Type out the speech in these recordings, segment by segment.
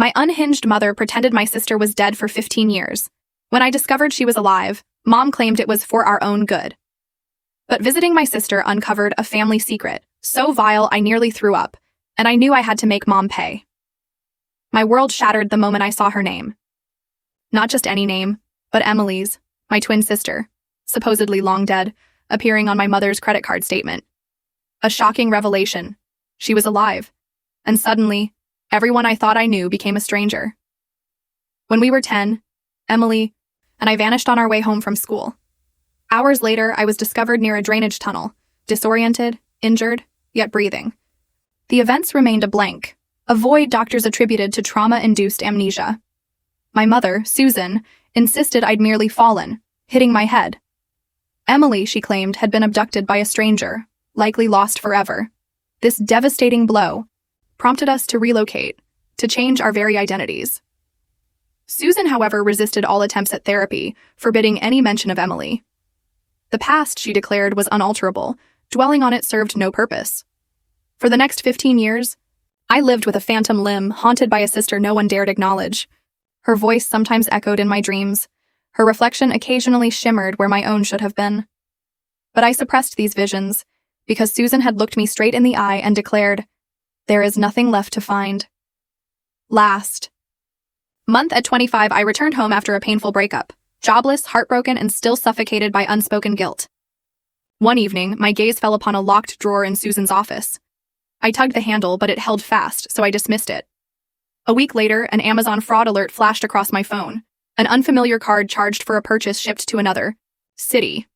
My unhinged mother pretended my sister was dead for 15 years. When I discovered she was alive, Mom claimed it was for our own good. But visiting my sister uncovered a family secret, so vile I nearly threw up, and I knew I had to make Mom pay. My world shattered the moment I saw her name. Not just any name, but Emily's, my twin sister, supposedly long dead, appearing on my mother's credit card statement. A shocking revelation. She was alive. And suddenly, everyone I thought I knew became a stranger. When we were 10, Emily and I vanished on our way home from school. Hours later, I was discovered near a drainage tunnel, disoriented, injured, yet breathing. The events remained a blank, a void doctors attributed to trauma-induced amnesia. My mother, Susan, insisted I'd merely fallen, hitting my head. Emily, she claimed, had been abducted by a stranger, likely lost forever. This devastating blow prompted us to relocate, to change our very identities. Susan, however, resisted all attempts at therapy, forbidding any mention of Emily. The past, she declared, was unalterable. Dwelling on it served no purpose. For the next 15 years, I lived with a phantom limb, haunted by a sister no one dared acknowledge. Her voice sometimes echoed in my dreams. Her reflection occasionally shimmered where my own should have been. But I suppressed these visions, because Susan had looked me straight in the eye and declared, "There is nothing left to find." Last month at 25, I returned home after a painful breakup, jobless, heartbroken, and still suffocated by unspoken guilt. One evening, my gaze fell upon a locked drawer in Susan's office. I tugged the handle, but it held fast, so I dismissed it. A week later, an Amazon fraud alert flashed across my phone. An unfamiliar card charged for a purchase shipped to another city.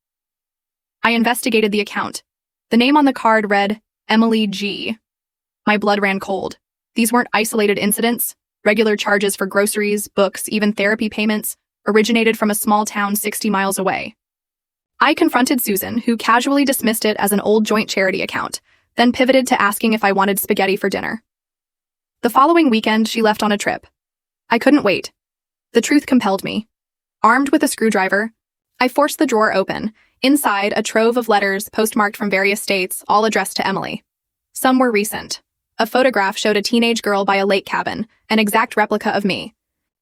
I investigated the account. The name on the card read, Emily G. My blood ran cold. These weren't isolated incidents. Regular charges for groceries, books, even therapy payments originated from a small town 60 miles away. I confronted Susan, who casually dismissed it as an old joint charity account, then pivoted to asking if I wanted spaghetti for dinner. The following weekend, she left on a trip. I couldn't wait. The truth compelled me. Armed with a screwdriver, I forced the drawer open. Inside, a trove of letters postmarked from various states, all addressed to Emily. Some were recent. A photograph showed a teenage girl by a lake cabin, an exact replica of me.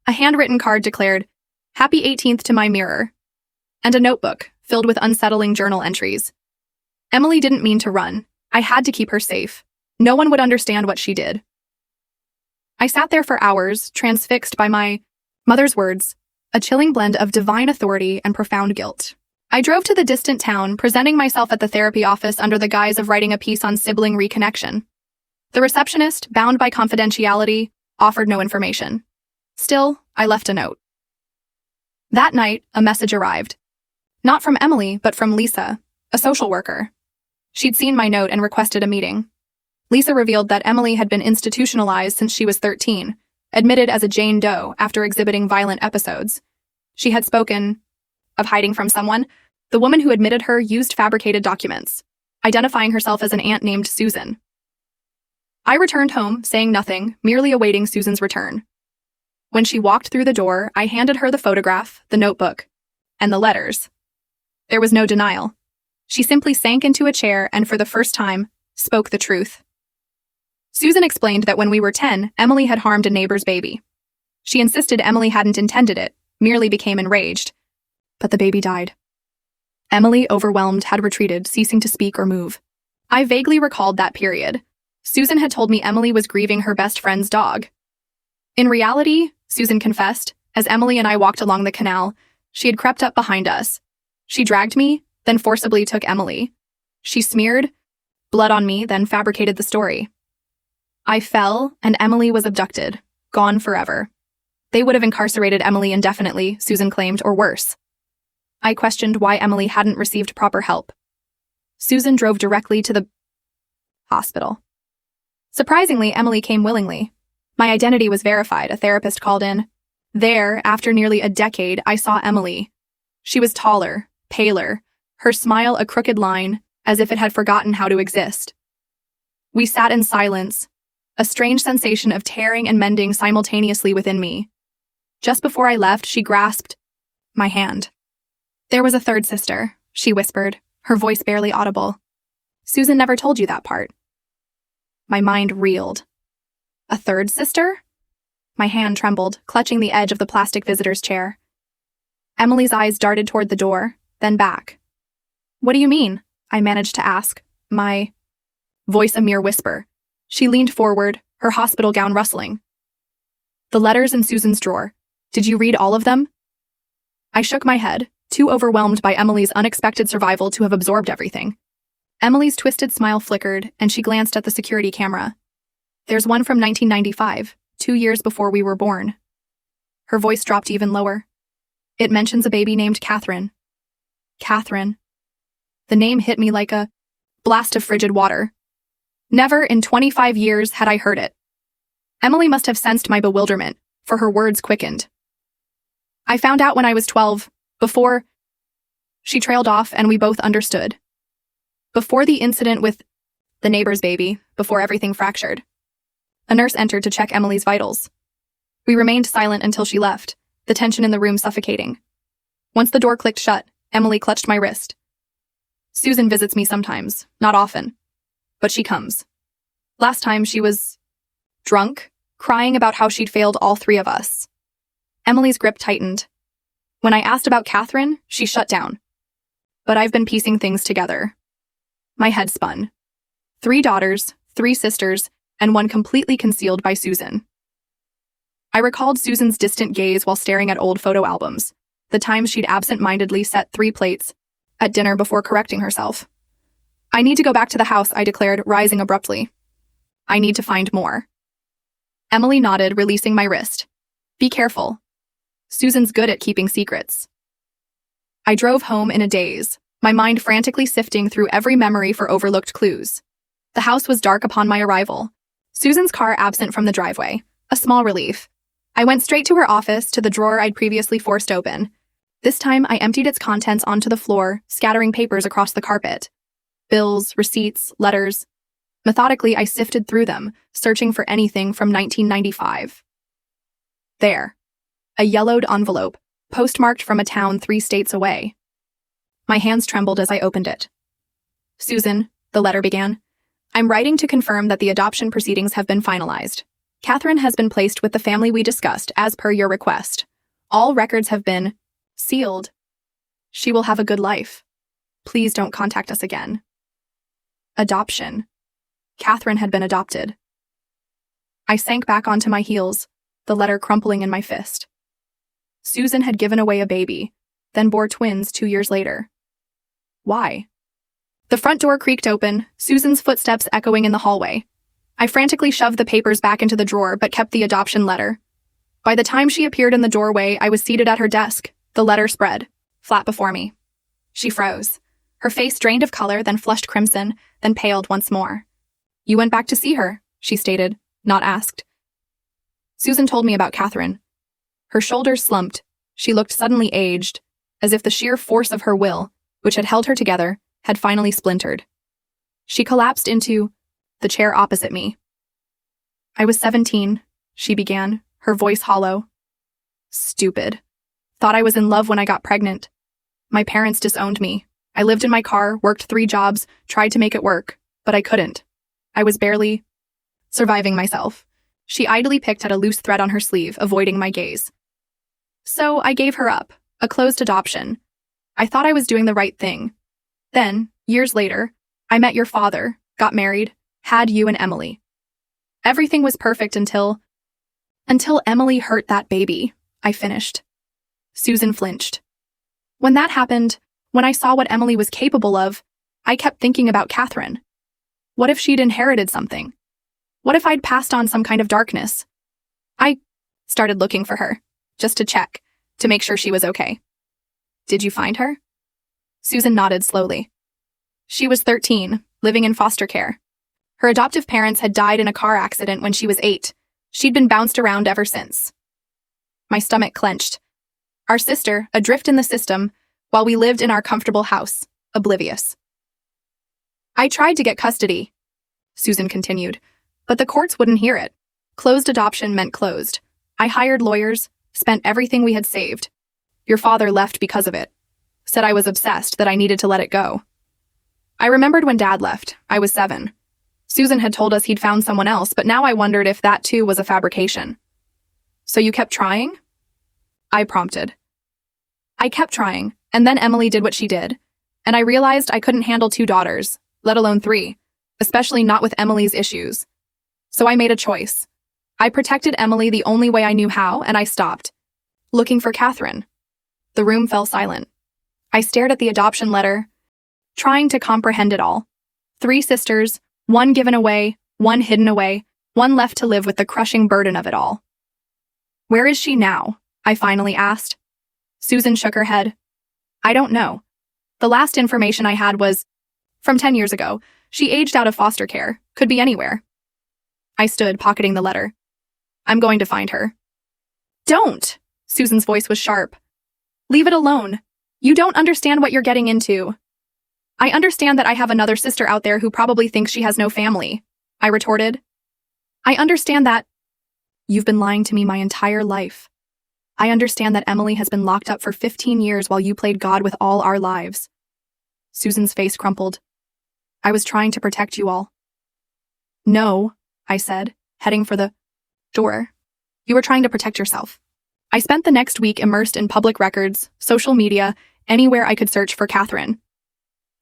A handwritten card declared, "Happy 18th to my mirror," and a notebook filled with unsettling journal entries. Emily didn't mean to run. I had to keep her safe. No one would understand what she did. I sat there for hours, transfixed by my mother's words, a chilling blend of divine authority and profound guilt. I drove to the distant town, presenting myself at the therapy office under the guise of writing a piece on sibling reconnection. The receptionist, bound by confidentiality, offered no information. Still, I left a note. That night, a message arrived. Not from Emily, but from Lisa, a social worker. She'd seen my note and requested a meeting. Lisa revealed that Emily had been institutionalized since she was 13, admitted as a Jane Doe after exhibiting violent episodes. She had spoken of hiding from someone. The woman who admitted her used fabricated documents, identifying herself as an aunt named Susan. I returned home, saying nothing, merely awaiting Susan's return. When she walked through the door, I handed her the photograph, the notebook, and the letters. There was no denial. She simply sank into a chair and, for the first time, spoke the truth. Susan explained that when we were 10, Emily had harmed a neighbor's baby. She insisted Emily hadn't intended it, merely became enraged. But the baby died. Emily, overwhelmed, had retreated, ceasing to speak or move. I vaguely recalled that period. Susan had told me Emily was grieving her best friend's dog. In reality, Susan confessed, as Emily and I walked along the canal, she had crept up behind us. She dragged me, then forcibly took Emily. She smeared blood on me, then fabricated the story. I fell, and Emily was abducted, gone forever. They would have incarcerated Emily indefinitely, Susan claimed, or worse. I questioned why Emily hadn't received proper help. Susan drove directly to the hospital. Surprisingly, Emily came willingly. My identity was verified, a therapist called in. There, after nearly a decade, I saw Emily. She was taller, paler, her smile a crooked line, as if it had forgotten how to exist. We sat in silence, a strange sensation of tearing and mending simultaneously within me. Just before I left, she grasped my hand. "There was a third sister," she whispered, her voice barely audible. "Susan never told you that part." My mind reeled. A third sister? My hand trembled, clutching the edge of the plastic visitor's chair. Emily's eyes darted toward the door, then back. "What do you mean?" I managed to ask, my voice a mere whisper. She leaned forward, her hospital gown rustling. "The letters in Susan's drawer. Did you read all of them?" I shook my head, too overwhelmed by Emily's unexpected survival to have absorbed everything. Emily's twisted smile flickered, and she glanced at the security camera. "There's one from 1995, 2 years before we were born." Her voice dropped even lower. "It mentions a baby named Catherine." Catherine. The name hit me like a blast of frigid water. Never in 25 years had I heard it. Emily must have sensed my bewilderment, for her words quickened. "I found out when I was 12, before—" She trailed off, and we both understood. Before the incident with the neighbor's baby, before everything fractured. A nurse entered to check Emily's vitals. We remained silent until she left, the tension in the room suffocating. Once the door clicked shut, Emily clutched my wrist. "Susan visits me sometimes, not often. But she comes. Last time she was drunk, crying about how she'd failed all 3 of us." Emily's grip tightened. When I asked about Catherine, she shut down. But I've been piecing things together. My head spun. 3 daughters, 3 sisters, and one completely concealed by Susan. I recalled Susan's distant gaze while staring at old photo albums, the times she'd absent-mindedly set 3 plates at dinner before correcting herself. "I need to go back to the house," I declared, rising abruptly. "I need to find more." Emily nodded, releasing my wrist. "Be careful. Susan's good at keeping secrets." I drove home in a daze, my mind frantically sifting through every memory for overlooked clues. The house was dark upon my arrival. Susan's car absent from the driveway, a small relief. I went straight to her office, to the drawer I'd previously forced open. This time, I emptied its contents onto the floor, scattering papers across the carpet. Bills, receipts, letters. Methodically, I sifted through them, searching for anything from 1995. There. A yellowed envelope, postmarked from a town 3 states away. My hands trembled as I opened it. "Susan," the letter began, "I'm writing to confirm that the adoption proceedings have been finalized. Catherine has been placed with the family we discussed, as per your request. All records have been sealed. She will have a good life. Please don't contact us again." Adoption. Catherine had been adopted. I sank back onto my heels, the letter crumpling in my fist. Susan had given away a baby, then bore twins 2 years later. Why? The front door creaked open, Susan's footsteps echoing in the hallway. I frantically shoved the papers back into the drawer but kept the adoption letter. By the time she appeared in the doorway, I was seated at her desk, the letter spread, flat before me. She froze. Her face drained of color, then flushed crimson, then paled once more. "You went back to see her," she stated, not asked. Susan told me about Catherine. Her shoulders slumped. She looked suddenly aged, as if the sheer force of her will, which had held her together, had finally splintered. She collapsed into the chair opposite me. "I was 17, she began, her voice hollow. "Stupid. Thought I was in love when I got pregnant. My parents disowned me. I lived in my car, worked 3 jobs, tried to make it work, but I couldn't. I was barely surviving myself." She idly picked at a loose thread on her sleeve, avoiding my gaze. "So I gave her up, a closed adoption. I thought I was doing the right thing. Then, years later, I met your father, got married, had you and Emily. Everything was perfect until Emily hurt that baby," I finished. Susan flinched. "When that happened, when I saw what Emily was capable of, I kept thinking about Catherine. What if she'd inherited something? What if I'd passed on some kind of darkness? I started looking for her, just to check, to make sure she was okay." "Did you find her?" Susan nodded slowly. "She was 13, living in foster care. Her adoptive parents had died in a car accident when she was 8. She'd been bounced around ever since." My stomach clenched. Our sister, adrift in the system, while we lived in our comfortable house, oblivious. "I tried to get custody," Susan continued, "but the courts wouldn't hear it. Closed adoption meant closed. I hired lawyers, spent everything we had saved. Your father left because of it. Said I was obsessed, that I needed to let it go. I remembered when Dad left. I was 7. Susan had told us he'd found someone else, but now I wondered if that too was a fabrication. So you kept trying? I prompted. I kept trying, and then Emily did what she did, and I realized I couldn't handle 2 daughters, let alone 3, especially not with Emily's issues. So I made a choice. I protected Emily the only way I knew how, and I stopped. Looking for Catherine. The room fell silent. I stared at the adoption letter, trying to comprehend it all. 3 sisters, 1 given away, 1 hidden away, 1 left to live with the crushing burden of it all. Where is she now? I finally asked. Susan shook her head. I don't know. The last information I had was from 10 years ago. She aged out of foster care. Could be anywhere. I stood, pocketing the letter. I'm going to find her. Don't! Susan's voice was sharp. Leave it alone. You don't understand what you're getting into. I understand that I have another sister out there who probably thinks she has no family, I retorted. I understand that. You've been lying to me my entire life. I understand that Emily has been locked up for 15 years while you played God with all our lives. Susan's face crumpled. I was trying to protect you all. No, I said, heading for the door. You were trying to protect yourself. I spent the next week immersed in public records, social media, anywhere I could search for Catherine.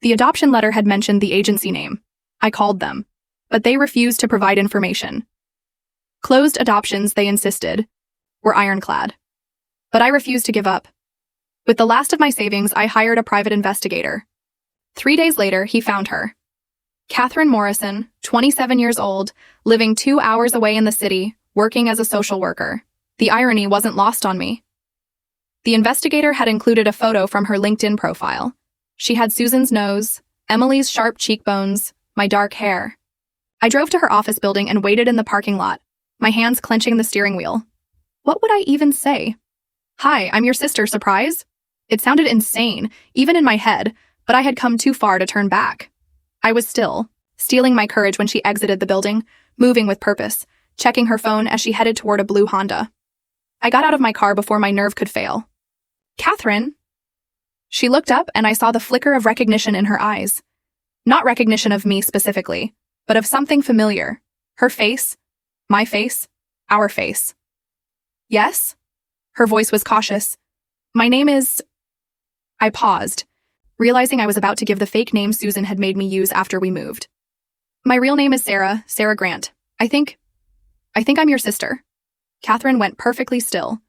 The adoption letter had mentioned the agency name. I called them, but they refused to provide information. Closed adoptions, they insisted, were ironclad. But I refused to give up. With the last of my savings, I hired a private investigator. 3 days later, he found her. Catherine Morrison, 27 years old, living 2 hours away in the city, working as a social worker. The irony wasn't lost on me. The investigator had included a photo from her LinkedIn profile. She had Susan's nose, Emily's sharp cheekbones, my dark hair. I drove to her office building and waited in the parking lot, my hands clenching the steering wheel. What would I even say? Hi, I'm your sister, surprise? It sounded insane, even in my head, but I had come too far to turn back. I was still, stealing my courage when she exited the building, moving with purpose, checking her phone as she headed toward a blue Honda. I got out of my car before my nerve could fail. Catherine? She looked up and I saw the flicker of recognition in her eyes. Not recognition of me specifically, but of something familiar. Her face, my face, our face. Yes? Her voice was cautious. My name is... I paused, realizing I was about to give the fake name Susan had made me use after we moved. My real name is Sarah Grant. I think I'm your sister. Catherine went perfectly still.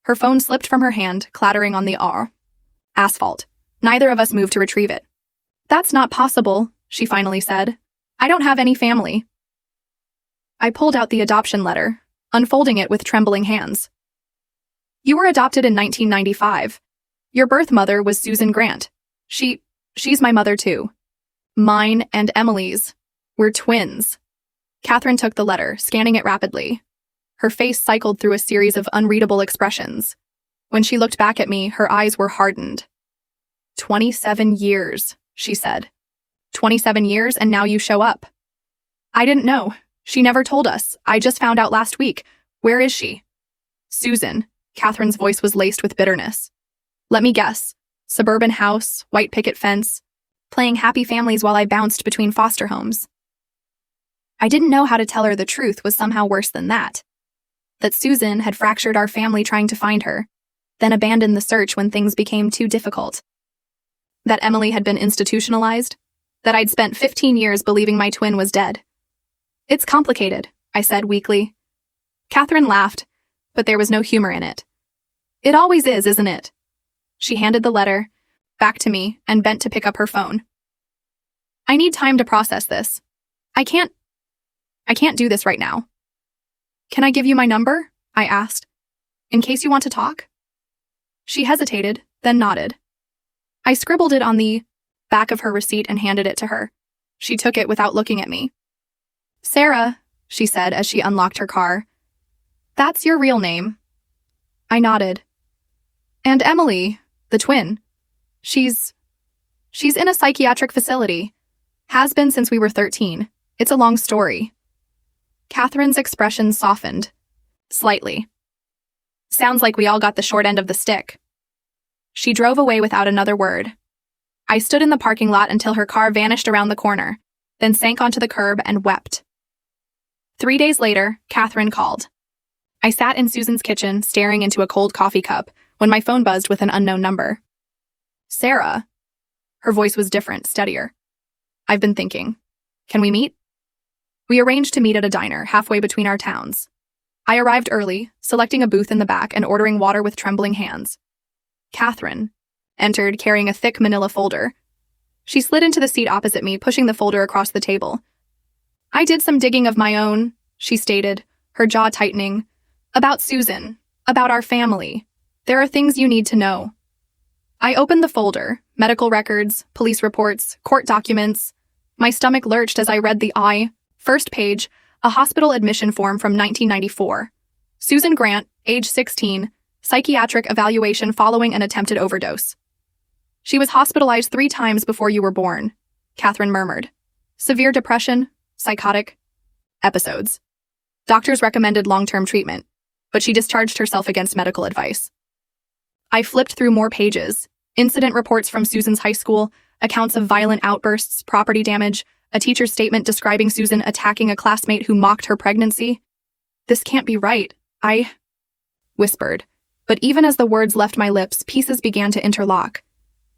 Her phone slipped from her hand, clattering on the asphalt. Neither of us moved to retrieve it. That's not possible, she finally said. I don't have any family. I pulled out the adoption letter, unfolding it with trembling hands. You were adopted in 1995. Your birth mother was Susan Grant. She's my mother too. Mine and Emily's. We're twins. Catherine took the letter, scanning it rapidly. Her face cycled through a series of unreadable expressions. When she looked back at me, her eyes were hardened. 27 years, she said. 27 years and now you show up. I didn't know. She never told us. I just found out last week. Where is she? Susan. Catherine's voice was laced with bitterness. Let me guess. Suburban house, white picket fence, playing happy families while I bounced between foster homes. I didn't know how to tell her the truth was somehow worse than that. That Susan had fractured our family trying to find her, then abandoned the search when things became too difficult. That Emily had been institutionalized, that I'd spent 15 years believing my twin was dead. It's complicated, I said weakly. Catherine laughed, but there was no humor in it. It always is, isn't it? She handed the letter back to me and bent to pick up her phone. I need time to process this. I can't do this right now. Can I give you my number? I asked. In case you want to talk? She hesitated, then nodded. I scribbled it on the back of her receipt and handed it to her. She took it without looking at me. Sarah, she said as she unlocked her car. That's your real name. I nodded. And Emily, the twin. She's in a psychiatric facility. Has been since we were 13. It's a long story. Catherine's expression softened. Slightly. Sounds like we all got the short end of the stick. She drove away without another word. I stood in the parking lot until her car vanished around the corner, then sank onto the curb and wept. 3 days later, Catherine called. I sat in Susan's kitchen, staring into a cold coffee cup, when my phone buzzed with an unknown number. Sarah. Her voice was different, steadier. I've been thinking. Can we meet? We arranged to meet at a diner halfway between our towns. I arrived early, selecting a booth in the back and ordering water with trembling hands. Catherine entered, carrying a thick manila folder. She slid into the seat opposite me, pushing the folder across the table. I did some digging of my own, she stated, her jaw tightening. About Susan. About our family. There are things you need to know. I opened the folder. Medical records, police reports, court documents. My stomach lurched as I read the first page, a hospital admission form from 1994. Susan Grant, age 16, psychiatric evaluation following an attempted overdose. She was hospitalized 3 times before you were born, Catherine murmured. Severe depression, psychotic episodes. Doctors recommended long-term treatment, but she discharged herself against medical advice. I flipped through more pages, incident reports from Susan's high school, accounts of violent outbursts, property damage, a teacher's statement describing Susan attacking a classmate who mocked her pregnancy. This can't be right, I whispered. But even as the words left my lips, pieces began to interlock.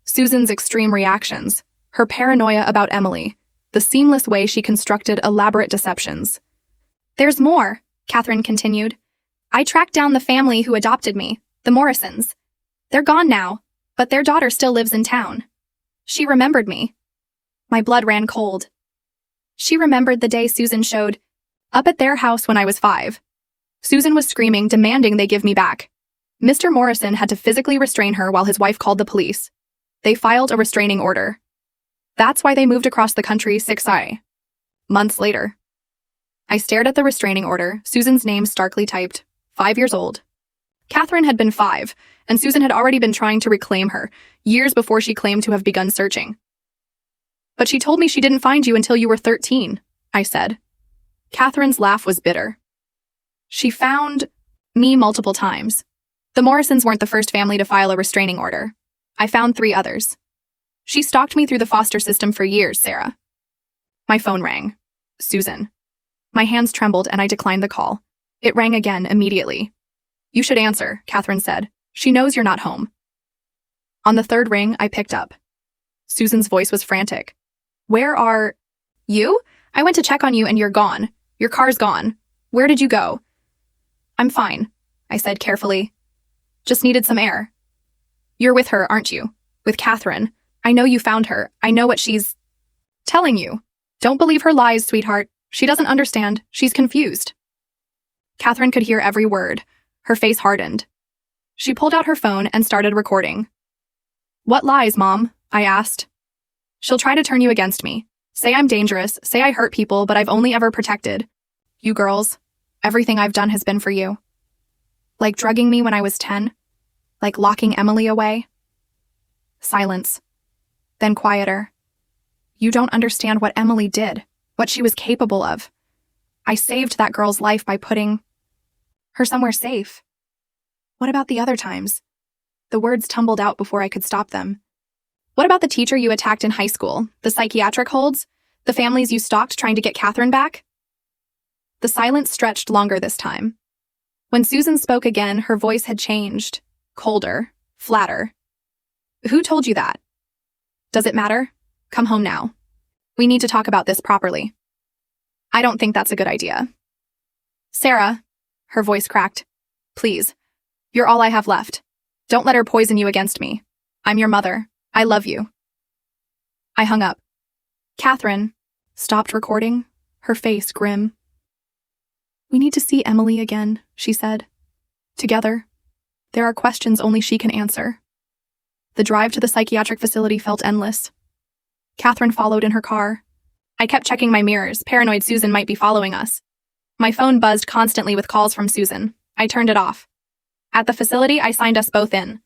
Susan's extreme reactions, her paranoia about Emily, the seamless way she constructed elaborate deceptions. There's more, Catherine continued. I tracked down the family who adopted me, the Morrisons. They're gone now, but their daughter still lives in town. She remembered me. My blood ran cold. She remembered the day Susan showed up at their house when I was 5. Susan was screaming, demanding they give me back. Mr. Morrison had to physically restrain her while his wife called the police. They filed a restraining order. That's why they moved across the country 6 months later. I stared at the restraining order, Susan's name starkly typed, 5 years old. Catherine had been 5, and Susan had already been trying to reclaim her, years before she claimed to have begun searching. But she told me she didn't find you until you were 13, I said. Catherine's laugh was bitter. She found me multiple times. The Morrisons weren't the first family to file a restraining order. I found 3 others. She stalked me through the foster system for years, Sarah. My phone rang. Susan. My hands trembled and I declined the call. It rang again immediately. You should answer, Catherine said. She knows you're not home. On the 3rd ring, I picked up. Susan's voice was frantic. Where are you? I went to check on you and you're gone. Your car's gone. Where did you go? I'm fine, I said carefully. Just needed some air. You're with her, aren't you? With Catherine. I know you found her. I know what she's telling you. Don't believe her lies, sweetheart. She doesn't understand. She's confused. Catherine could hear every word. Her face hardened. She pulled out her phone and started recording. What lies, Mom? I asked. She'll try to turn you against me. Say I'm dangerous, say I hurt people, but I've only ever protected you girls. Everything I've done has been for you. Like drugging me when I was 10. Like locking Emily away. Silence. Then quieter. You don't understand what Emily did, what she was capable of. I saved that girl's life by putting her somewhere safe. What about the other times? The words tumbled out before I could stop them. What about the teacher you attacked in high school, the psychiatric holds, the families you stalked trying to get Catherine back? The silence stretched longer this time. When Susan spoke again, her voice had changed, colder, flatter. Who told you that? Does it matter? Come home now. We need to talk about this properly. I don't think that's a good idea. Sarah, her voice cracked. Please. You're all I have left. Don't let her poison you against me. I'm your mother. I love you. I hung up. Catherine stopped recording, her face grim. We need to see Emily again, she said. Together. There are questions only she can answer. The drive to the psychiatric facility felt endless. Catherine followed in her car. I kept checking my mirrors, paranoid Susan might be following us. My phone buzzed constantly with calls from Susan. I turned it off. At the facility, I signed us both in.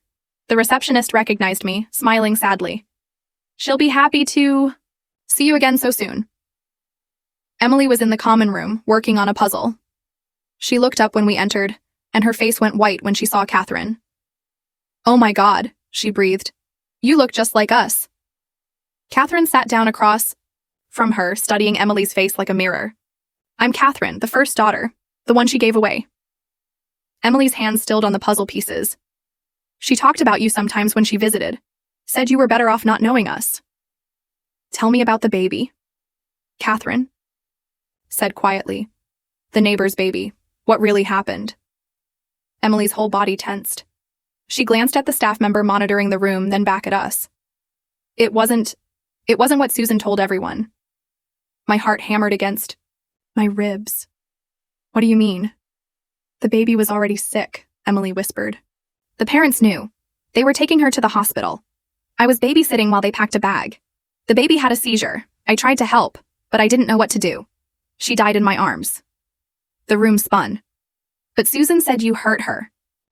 The receptionist recognized me, smiling sadly. She'll be happy to see you again so soon. Emily was in the common room, working on a puzzle. She looked up when we entered, and her face went white when she saw Catherine. Oh my God, she breathed. You look just like us. Catherine sat down across from her, studying Emily's face like a mirror. I'm Catherine, the first daughter, the one she gave away. Emily's hands stilled on the puzzle pieces. She talked about you sometimes when she visited. Said you were better off not knowing us. Tell me about the baby. Catherine said quietly. The neighbor's baby. What really happened? Emily's whole body tensed. She glanced at the staff member monitoring the room, then back at us. It wasn't what Susan told everyone. My heart hammered against my ribs. What do you mean? The baby was already sick, Emily whispered. The parents knew. They were taking her to the hospital. I was babysitting while they packed a bag. The baby had a seizure. I tried to help, but I didn't know what to do. She died in my arms. The room spun. But Susan said you hurt her.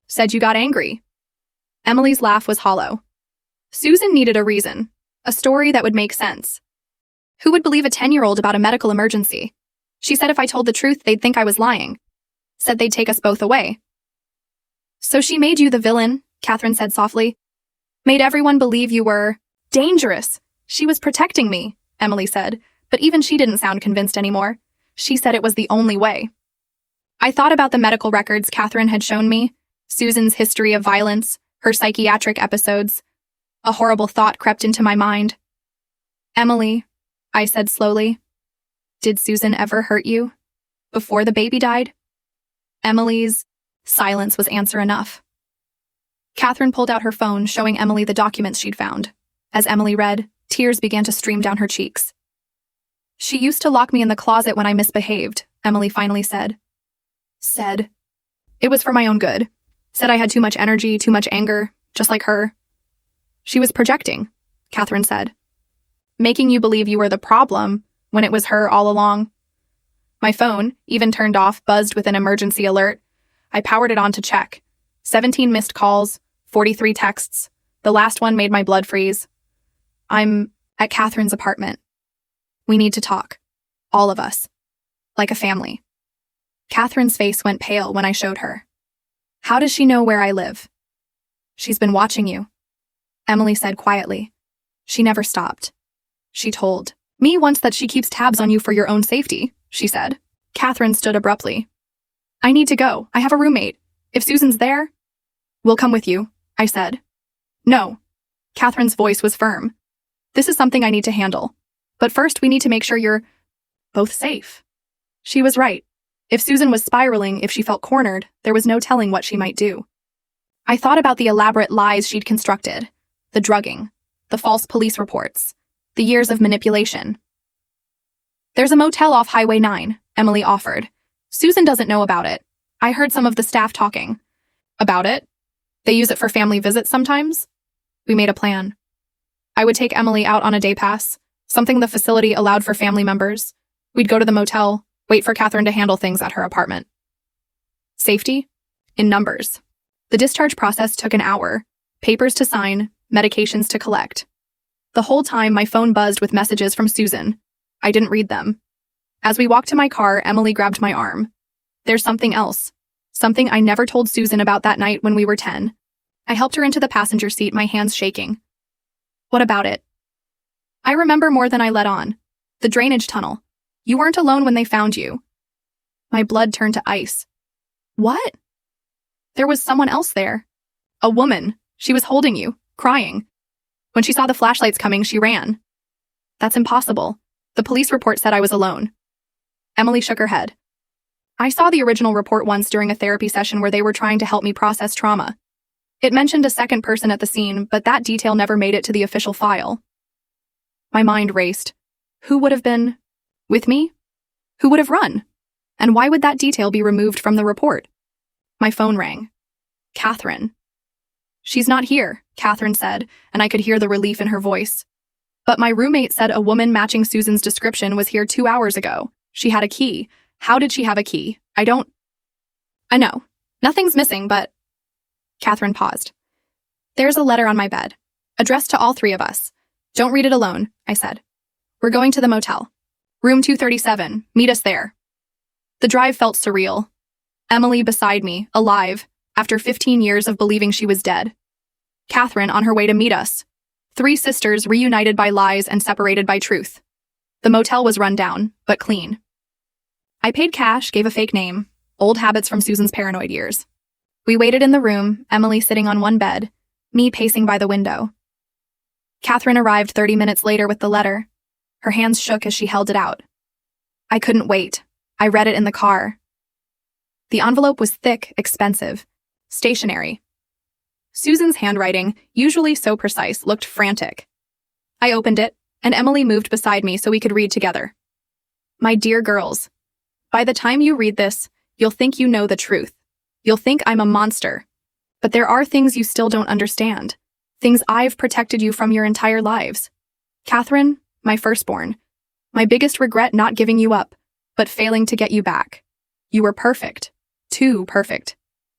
Said you got angry. Emily's laugh was hollow. Susan needed a reason. A story that would make sense. Who would believe a 10-year-old about a medical emergency? She said if I told the truth, they'd think I was lying. Said they'd take us both away. So she made you the villain, Catherine said softly. Made everyone believe you were dangerous. She was protecting me, Emily said, but even she didn't sound convinced anymore. She said it was the only way. I thought about the medical records Catherine had shown me, Susan's history of violence, her psychiatric episodes. A horrible thought crept into my mind. Emily, I said slowly, did Susan ever hurt you? Before the baby died? Emily's silence was answer enough. Catherine pulled out her phone, showing Emily the documents she'd found. As Emily read, tears began to stream down her cheeks. She used to lock me in the closet when I misbehaved, Emily finally said. Said. It was for my own good. Said I had too much energy, too much anger, just like her. She was projecting, Catherine said. Making you believe you were the problem when it was her all along. My phone, even turned off, buzzed with an emergency alert. I powered it on to check. 17 missed calls, 43 texts. The last one made my blood freeze. I'm at Catherine's apartment. We need to talk. All of us. Like a family. Catherine's face went pale when I showed her. How does she know where I live? She's been watching you, Emily said quietly. She never stopped. She told me once that she keeps tabs on you for your own safety, she said. Catherine stood abruptly. I need to go. I have a roommate. If Susan's there, we'll come with you, I said. No. Catherine's voice was firm. This is something I need to handle. But first we need to make sure you're both safe. She was right. If Susan was spiraling, if she felt cornered, there was no telling what she might do. I thought about the elaborate lies she'd constructed, the drugging, the false police reports, the years of manipulation. There's a motel off Highway 9, Emily offered. Susan doesn't know about it. I heard some of the staff talking. About it? They use it for family visits sometimes? We made a plan. I would take Emily out on a day pass, something the facility allowed for family members. We'd go to the motel, wait for Catherine to handle things at her apartment. Safety? In numbers. The discharge process took an hour. Papers to sign, medications to collect. The whole time, my phone buzzed with messages from Susan. I didn't read them. As we walked to my car, Emily grabbed my arm. There's something else. Something I never told Susan about that night when we were 10. I helped her into the passenger seat, my hands shaking. What about it? I remember more than I let on. The drainage tunnel. You weren't alone when they found you. My blood turned to ice. What? There was someone else there. A woman. She was holding you, crying. When she saw the flashlights coming, she ran. That's impossible. The police report said I was alone. Emily shook her head. I saw the original report once during a therapy session where they were trying to help me process trauma. It mentioned a second person at the scene, but that detail never made it to the official file. My mind raced. Who would have been with me? Who would have run? And why would that detail be removed from the report? My phone rang. Catherine. She's not here, Catherine said, and I could hear the relief in her voice. But my roommate said a woman matching Susan's description was here 2 hours ago. She had a key. How did she have a key? I know. Nothing's missing, but... Catherine paused. There's a letter on my bed, addressed to all three of us. Don't read it alone, I said. We're going to the motel. Room 237. Meet us there. The drive felt surreal. Emily beside me, alive, after 15 years of believing she was dead. Catherine on her way to meet us. 3 sisters reunited by lies and separated by truth. The motel was run down, but clean. I paid cash, gave a fake name, old habits from Susan's paranoid years. We waited in the room, Emily sitting on one bed, me pacing by the window. Catherine arrived 30 minutes later with the letter. Her hands shook as she held it out. I couldn't wait. I read it in the car. The envelope was thick, expensive, stationery. Susan's handwriting, usually so precise, looked frantic. I opened it, and Emily moved beside me so we could read together. My dear girls, by the time you read this, you'll think you know the truth. You'll think I'm a monster. But there are things you still don't understand. Things I've protected you from your entire lives. Catherine, my firstborn. My biggest regret not giving you up, but failing to get you back. You were perfect. Too perfect.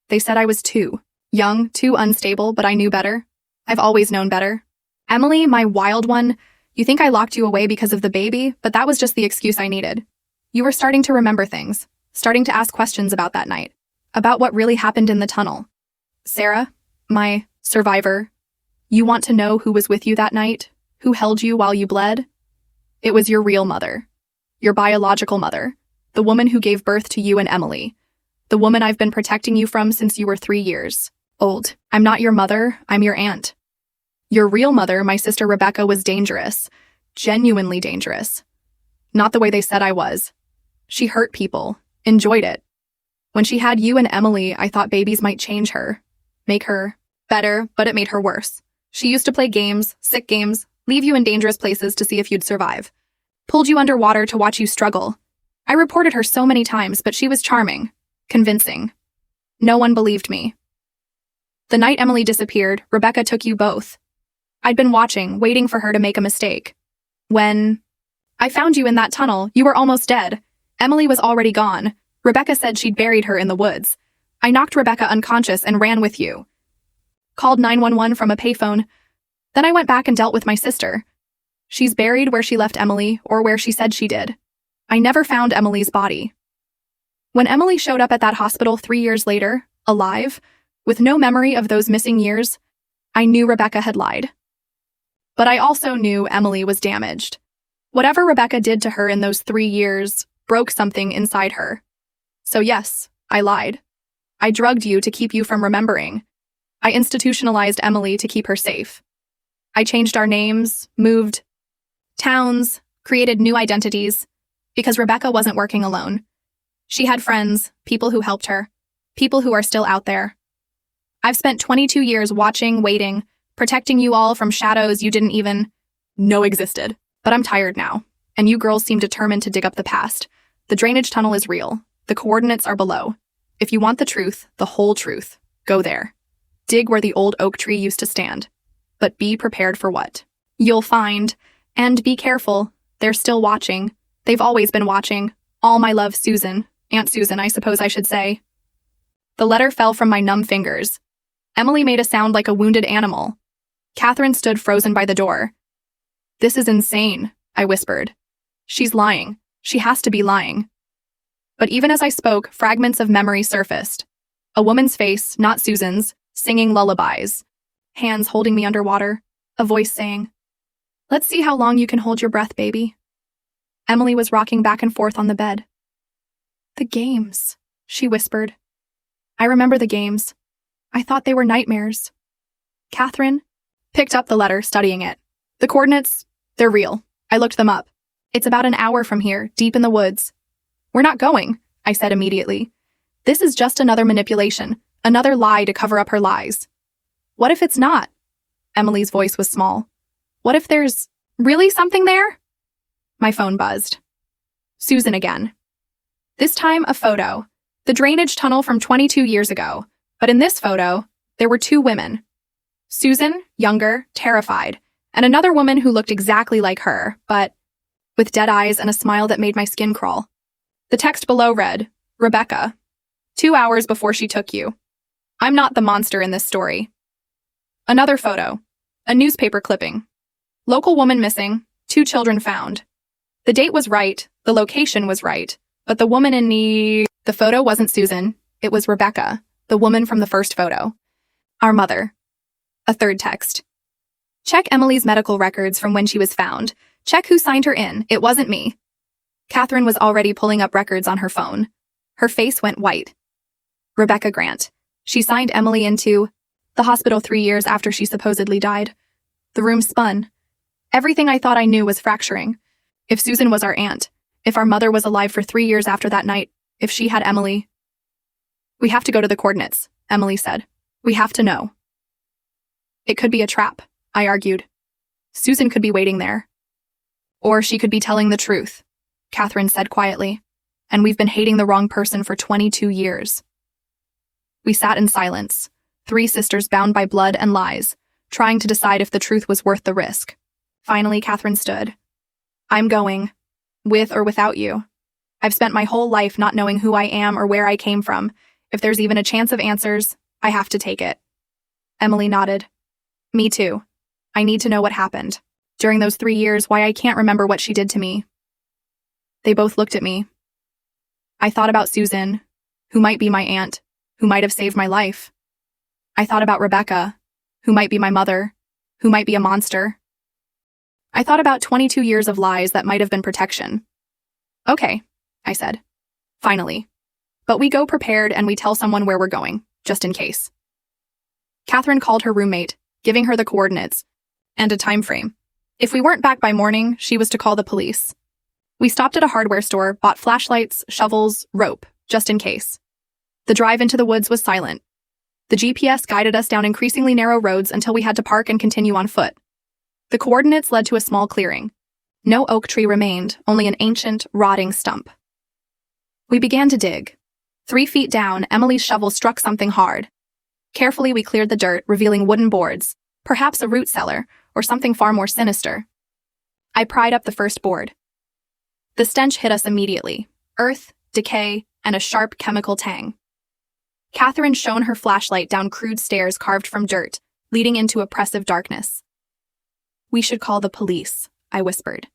They said I was too young, too unstable, but I knew better. I've always known better. Emily, my wild one, you think I locked you away because of the baby, but that was just the excuse I needed. You were starting to remember things, starting to ask questions about that night, about what really happened in the tunnel. Sarah, my survivor, you want to know who was with you that night? Who held you while you bled? It was your real mother. Your biological mother. The woman who gave birth to you and Emily. The woman I've been protecting you from since you were 3 years old. I'm not your mother, I'm your aunt. Your real mother, my sister Rebecca, was dangerous. Genuinely dangerous. Not the way they said I was. She hurt people. Enjoyed it. When she had you and Emily, I thought babies might change her. Make her better, but it made her worse. She used to play games, sick games, leave you in dangerous places to see if you'd survive. Pulled you underwater to watch you struggle. I reported her so many times, but she was charming. Convincing. No one believed me. The night Emily disappeared, Rebecca took you both. I'd been watching, waiting for her to make a mistake. When I found you in that tunnel, you were almost dead. Emily was already gone. Rebecca said she'd buried her in the woods. I knocked Rebecca unconscious and ran with you. Called 911 from a payphone. Then I went back and dealt with my sister. She's buried where she left Emily, or where she said she did. I never found Emily's body. When Emily showed up at that hospital 3 years later, alive, with no memory of those missing years, I knew Rebecca had lied. But I also knew Emily was damaged. Whatever Rebecca did to her in those 3 years broke something inside her. So yes, I lied. I drugged you to keep you from remembering. I institutionalized Emily to keep her safe. I changed our names, moved towns, created new identities, because Rebecca wasn't working alone. She had friends, people who helped her, people who are still out there. I've spent 22 years watching, waiting, protecting you all from shadows you didn't even know existed. But I'm tired now, and you girls seem determined to dig up the past. The drainage tunnel is real. The coordinates are below. If you want the truth, the whole truth, go there. Dig where the old oak tree used to stand. But be prepared for what you'll find. And be careful. They're still watching. They've always been watching. All my love, Susan. Aunt Susan, I suppose I should say. The letter fell from my numb fingers. Emily made a sound like a wounded animal. Catherine stood frozen by the door. This is insane, I whispered. She's lying. She has to be lying. But even as I spoke, fragments of memory surfaced. A woman's face, not Susan's, singing lullabies. Hands holding me underwater. A voice saying, "Let's see how long you can hold your breath, baby." Emily was rocking back and forth on the bed. "The games," she whispered. "I remember the games. I thought they were nightmares." Catherine picked up the letter, studying it. "The coordinates, they're real. I looked them up. It's about an hour from here, deep in the woods." "We're not going," I said immediately. "This is just another manipulation, another lie to cover up her lies." "What if it's not?" Emily's voice was small. "What if there's really something there?" My phone buzzed. Susan again. This time a photo. The drainage tunnel from 22 years ago. But in this photo, there were 2 women. Susan, younger, terrified, and another woman who looked exactly like her, but with dead eyes and a smile that made my skin crawl. The text below read, "Rebecca, 2 hours before she took you. I'm not the monster in this story." Another photo. A newspaper clipping. Local woman missing, 2 children found. The date was right, the location was right, but the woman in the photo wasn't Susan, it was Rebecca, the woman from the first photo. Our mother. A third text. "Check Emily's medical records from when she was found. Check who signed her in, it wasn't me." Catherine was already pulling up records on her phone. Her face went white. "Rebecca Grant. She signed Emily into the hospital 3 years after she supposedly died. The room spun. Everything I thought I knew was fracturing. If Susan was our aunt, if our mother was alive for 3 years after that night, if she had Emily. We have to go to the coordinates, Emily said. We have to know. It could be a trap, I argued. Susan could be waiting there. Or she could be telling the truth, Catherine said quietly. And we've been hating the wrong person for 22 years. We sat in silence, 3 sisters bound by blood and lies, trying to decide if the truth was worth the risk. Finally, Catherine stood. I'm going, with or without you. I've spent my whole life not knowing who I am or where I came from. If there's even a chance of answers, I have to take it. Emily nodded. Me too. I need to know what happened. During those 3 years, why I can't remember what she did to me. They both looked at me. I thought about Susan, who might be my aunt, who might have saved my life. I thought about Rebecca, who might be my mother, who might be a monster. I thought about 22 years of lies that might have been protection. Okay, I said. Finally. But we go prepared and we tell someone where we're going, just in case. Catherine called her roommate, giving her the coordinates and a time frame. If we weren't back by morning, she was to call the police. We stopped at a hardware store, bought flashlights, shovels, rope, just in case. The drive into the woods was silent. The GPS guided us down increasingly narrow roads until we had to park and continue on foot. The coordinates led to a small clearing. No oak tree remained, only an ancient, rotting stump. We began to dig. 3 feet down, Emily's shovel struck something hard. Carefully, we cleared the dirt, revealing wooden boards, perhaps a root cellar, or something far more sinister. I pried up the first board. The stench hit us immediately. Earth, decay, and a sharp chemical tang. Catherine shone her flashlight down crude stairs carved from dirt, leading into oppressive darkness. We should call the police, I whispered.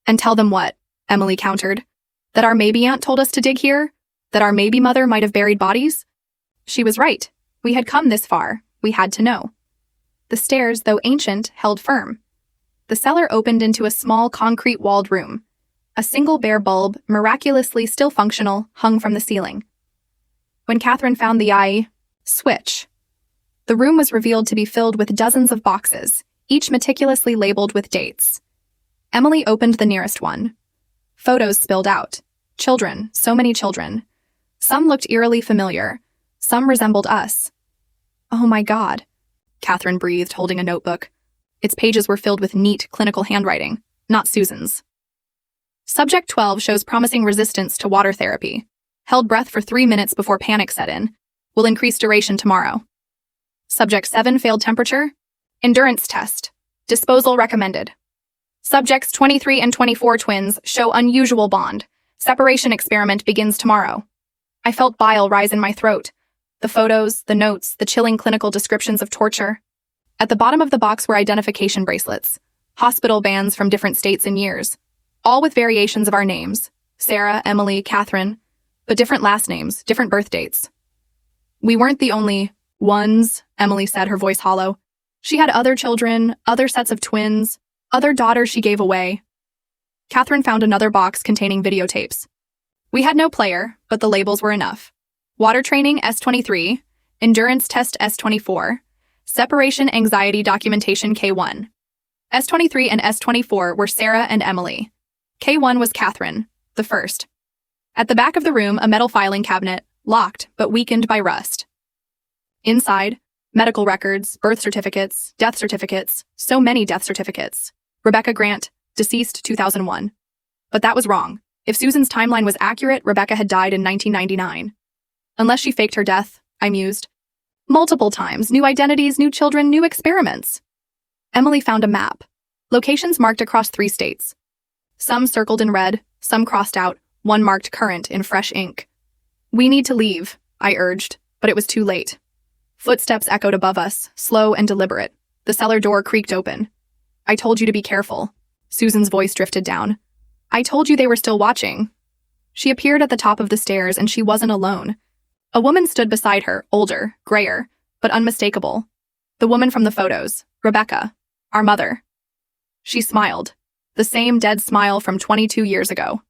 And tell them what? Emily countered. That our maybe aunt told us to dig here? That our maybe mother might have buried bodies? She was right. We had come this far. We had to know. The stairs, though ancient, held firm. The cellar opened into a small concrete-walled room. A single bare bulb, miraculously still functional, hung from the ceiling. When Catherine found the switch, the room was revealed to be filled with dozens of boxes, each meticulously labeled with dates. Emily opened the nearest one. Photos spilled out. Children, so many children. Some looked eerily familiar. Some resembled us. Oh my God, Catherine breathed, holding a notebook. Its pages were filled with neat, clinical handwriting, not Susan's. Subject 12 shows promising resistance to water therapy. Held breath for 3 minutes before panic set in. Will increase duration tomorrow. Subject 7 failed temperature. Endurance test. Disposal recommended. Subjects 23 and 24 twins show unusual bond. Separation experiment begins tomorrow. I felt bile rise in my throat. The photos, the notes, the chilling clinical descriptions of torture. At the bottom of the box were identification bracelets. Hospital bands from different states and years. All with variations of our names. Sarah, Emily, Catherine. But different last names, different birth dates. We weren't the only ones, Emily said, her voice hollow. She had other children, other sets of twins, other daughters she gave away. Catherine found another box containing videotapes. We had no player, but the labels were enough. Water training S23, endurance test S24, separation anxiety documentation K1. S23 and S24 were Sarah and Emily. K1 was Catherine, the first. At the back of the room, a metal filing cabinet, locked but weakened by rust. Inside, medical records, birth certificates, death certificates, so many death certificates. Rebecca Grant, deceased 2001. But that was wrong. If Susan's timeline was accurate, Rebecca had died in 1999. Unless she faked her death, I mused. Multiple times, new identities, new children, new experiments. Emily found a map. Locations marked across 3 states. Some circled in red, some crossed out, one marked current in fresh ink. We need to leave, I urged, but it was too late. Footsteps echoed above us, slow and deliberate. The cellar door creaked open. I told you to be careful. Susan's voice drifted down. I told you they were still watching. She appeared at the top of the stairs, and she wasn't alone. A woman stood beside her, older, grayer, but unmistakable. The woman from the photos, Rebecca, our mother. She smiled, the same dead smile from 22 years ago.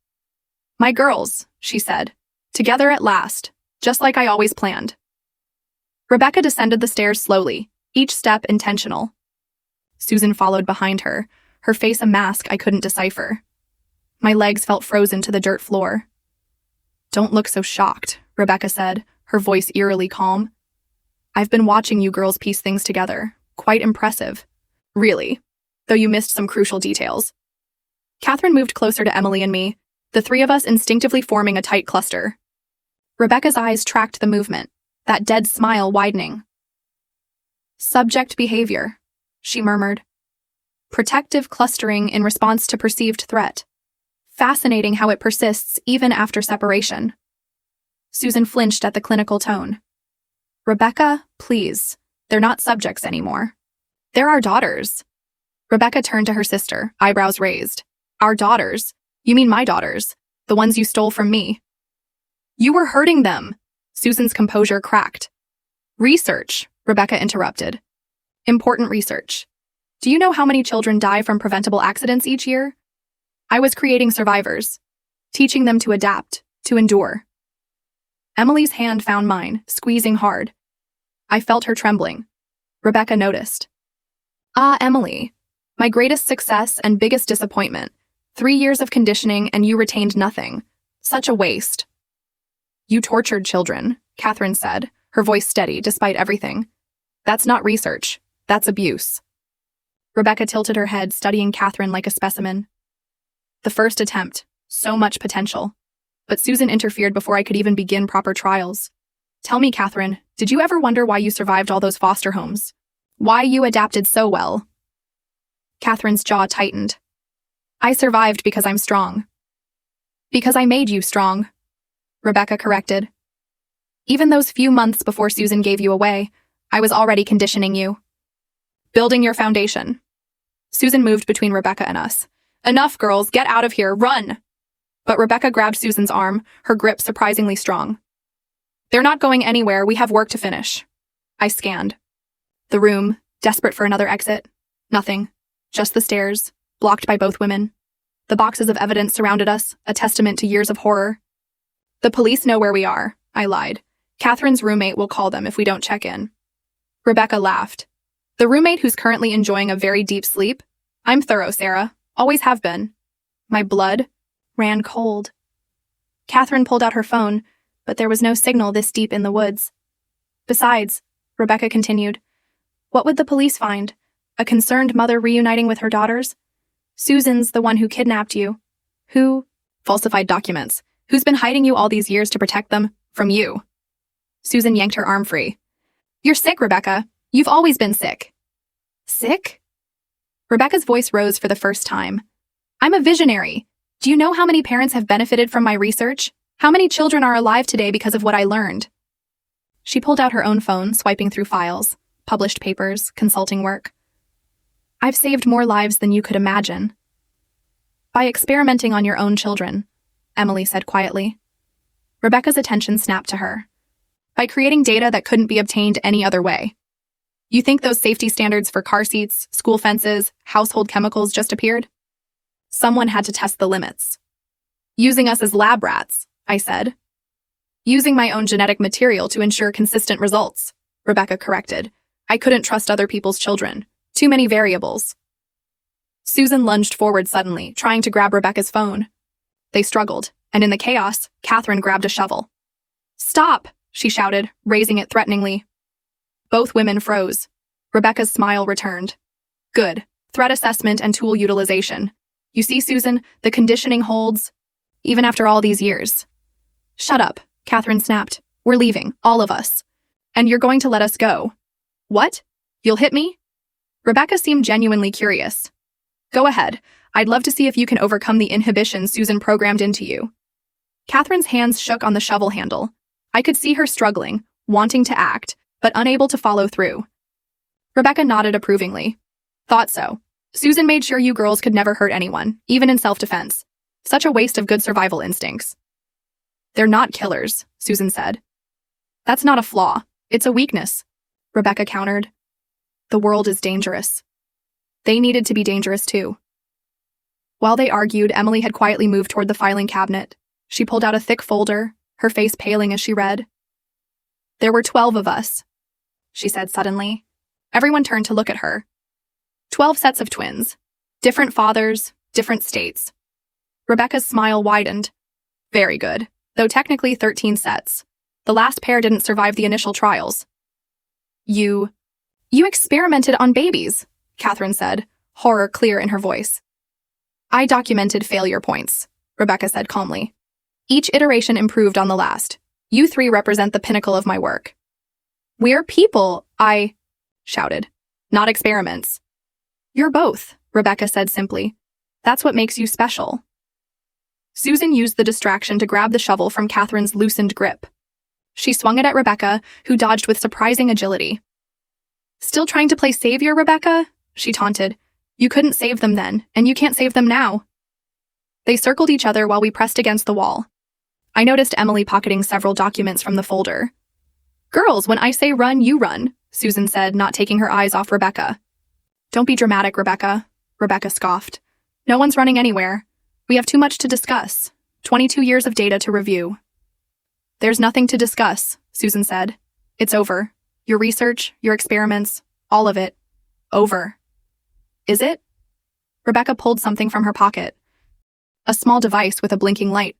My girls, she said, together at last, just like I always planned. Rebecca descended the stairs slowly, each step intentional. Susan followed behind her, her face a mask I couldn't decipher. My legs felt frozen to the dirt floor. "Don't look so shocked," Rebecca said, her voice eerily calm. "I've been watching you girls piece things together. Quite impressive. Really. Though you missed some crucial details." Catherine moved closer to Emily and me, the three of us instinctively forming a tight cluster. Rebecca's eyes tracked the movement, that dead smile widening. "Subject behavior," she murmured. "Protective clustering in response to perceived threat. Fascinating how it persists even after separation." Susan flinched at the clinical tone. "Rebecca, please. They're not subjects anymore. They're our daughters." Rebecca turned to her sister, eyebrows raised. "Our daughters? You mean my daughters? The ones you stole from me?" "You were hurting them." Susan's composure cracked. "Research," Rebecca interrupted. "Important research. Do you know how many children die from preventable accidents each year? I was creating survivors, teaching them to adapt, to endure." Emily's hand found mine, squeezing hard. I felt her trembling. Rebecca noticed. "Ah, Emily. My greatest success and biggest disappointment. 3 years of conditioning and you retained nothing. Such a waste." "You tortured children," Catherine said, her voice steady despite everything. "That's not research. That's abuse." Rebecca tilted her head, studying Catherine like a specimen. "The first attempt. So much potential. But Susan interfered before I could even begin proper trials. Tell me, Catherine, did you ever wonder why you survived all those foster homes? Why you adapted so well?" Catherine's jaw tightened. "I survived because I'm strong." "Because I made you strong," Rebecca corrected. "Even those few months before Susan gave you away, I was already conditioning you. Building your foundation." Susan moved between Rebecca and us. "Enough, girls, get out of here, run!" But Rebecca grabbed Susan's arm, her grip surprisingly strong. "They're not going anywhere, we have work to finish." I scanned. The room, desperate for another exit. Nothing. Just the stairs, blocked by both women. The boxes of evidence surrounded us, a testament to years of horror. "The police know where we are," I lied. "Catherine's roommate will call them if we don't check in." Rebecca laughed. "The roommate who's currently enjoying a very deep sleep? I'm thorough, Sarah. Always have been." My blood ran cold. Catherine pulled out her phone, but there was no signal this deep in the woods. "Besides," Rebecca continued, "what would the police find? A concerned mother reuniting with her daughters? Susan's the one who kidnapped you. Who falsified documents? Who's been hiding you all these years to protect them from you?" Susan yanked her arm free. "You're sick, Rebecca. You've always been sick." "Sick?" Rebecca's voice rose for the first time. "I'm a visionary. Do you know how many parents have benefited from my research? How many children are alive today because of what I learned?" She pulled out her own phone, swiping through files, published papers, consulting work. "I've saved more lives than you could imagine." "By experimenting on your own children," Emily said quietly. Rebecca's attention snapped to her. "By creating data that couldn't be obtained any other way. You think those safety standards for car seats, school fences, household chemicals just appeared? Someone had to test the limits." "Using us as lab rats," I said. "Using my own genetic material to ensure consistent results," Rebecca corrected. "I couldn't trust other people's children. Too many variables." Susan lunged forward suddenly, trying to grab Rebecca's phone. They struggled, and in the chaos, Catherine grabbed a shovel. "Stop!" she shouted, raising it threateningly. Both women froze. Rebecca's smile returned. "Good. Threat assessment and tool utilization. You see, Susan, the conditioning holds, even after all these years." "Shut up," Catherine snapped. "We're leaving, all of us. And you're going to let us go." "What? You'll hit me?" Rebecca seemed genuinely curious. "Go ahead. I'd love to see if you can overcome the inhibitions Susan programmed into you." Catherine's hands shook on the shovel handle. I could see her struggling, wanting to act, but unable to follow through. Rebecca nodded approvingly. "Thought so. Susan made sure you girls could never hurt anyone, even in self-defense. Such a waste of good survival instincts." "They're not killers," Susan said. "That's not a flaw. It's a weakness," Rebecca countered. "The world is dangerous. They needed to be dangerous too." While they argued, Emily had quietly moved toward the filing cabinet. She pulled out a thick folder, her face paling as she read. "There were 12 of us. she said suddenly. Everyone turned to look at her. 12 sets of twins. Different fathers, different states. Rebecca's smile widened. Very good, though technically 13 sets. The last pair didn't survive the initial trials. You experimented on babies, Catherine said, horror clear in her voice. I documented failure points, Rebecca said calmly. Each iteration improved on the last. You three represent the pinnacle of my work. We're people, I shouted. Not experiments. You're both, Rebecca said simply. That's what makes you special. Susan used the distraction to grab the shovel from Catherine's loosened grip. She swung it at Rebecca, who dodged with surprising agility. Still trying to play savior, Rebecca? She taunted. You couldn't save them then, and you can't save them now. They circled each other while we pressed against the wall. I noticed Emily pocketing several documents from the folder. Girls, when I say run, you run, Susan said, not taking her eyes off Rebecca. Don't be dramatic, Rebecca, Rebecca scoffed. No one's running anywhere. We have too much to discuss. 22 years of data to review. There's nothing to discuss, Susan said. It's over. Your research, your experiments, all of it. Over. Is it? Rebecca pulled something from her pocket. A small device with a blinking light.